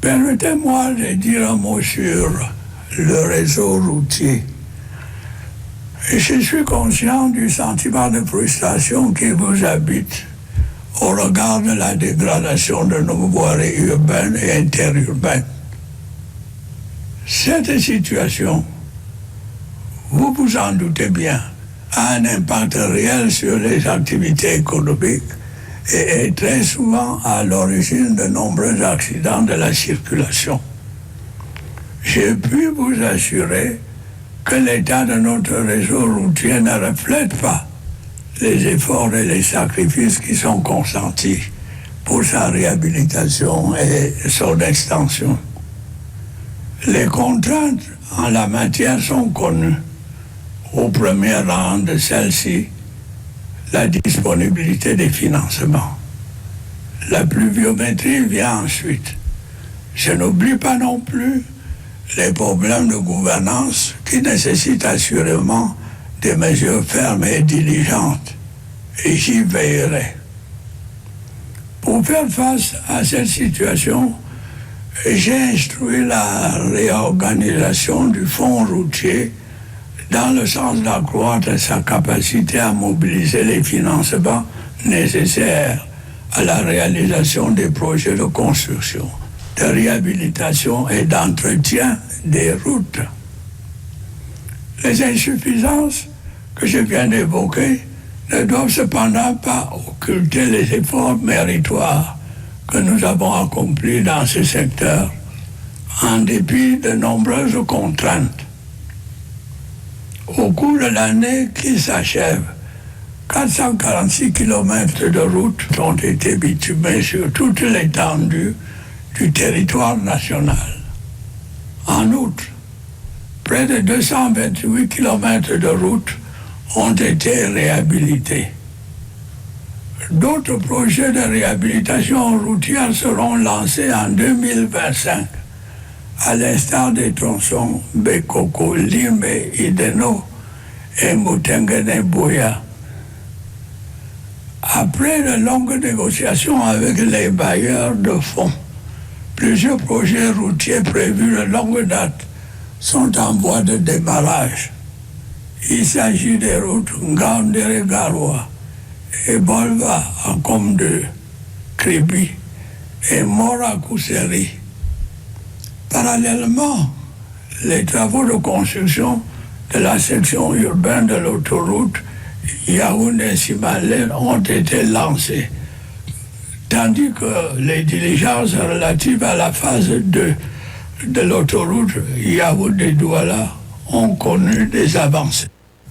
Permettez-moi de dire un mot sur le réseau routier. Et je suis conscient du sentiment de frustration qui vous habite au regard de la dégradation de nos voiries urbaines et interurbaines. Cette situation, vous vous en doutez bien, a un impact réel sur les activités économiques et est très souvent à l'origine de nombreux accidents de la circulation. Je puis vous assurer que l'état de notre réseau routier ne reflète pas les efforts et les sacrifices qui sont consentis pour sa réhabilitation et son extension. Les contraintes en la matière sont connues. Au premier rang de celles-ci, la disponibilité des financements. La pluviométrie vient ensuite. Je n'oublie pas non plus les problèmes de gouvernance qui nécessitent assurément des mesures fermes et diligentes, et j'y veillerai. Pour faire face à cette situation, j'ai instruit la réorganisation du fonds routier dans le sens d'accroître sa capacité à mobiliser les financements nécessaires à la réalisation des projets de construction, de réhabilitation et d'entretien des routes. Les insuffisances que je viens d'évoquer ne doivent cependant pas occulter les efforts méritoires que nous avons accomplis dans ce secteur, en dépit de nombreuses contraintes. Au cours de l'année qui s'achève, 446 km de routes ont été bitumées sur toute l'étendue du territoire national. En outre, près de 228 km de routes ont été réhabilités. D'autres projets de réhabilitation routière seront lancés en 2025, à l'instar des tronçons Bekoko, Limbe, Ideno et Mutengene-Boya. Après de longues négociations avec les bailleurs de fonds, plusieurs projets routiers prévus de longue date sont en voie de démarrage. Il s'agit des routes Ngaoundéré-Garoua et Bolva en Comme-2, Kribi et Mora-Kousseri. Parallèlement, les travaux de construction de la section urbaine de l'autoroute Yaoundé-Simalène ont été lancés, tandis que les diligences relatives à la phase 2 de l'autoroute Yaoundé-Douala ont connu des avancées.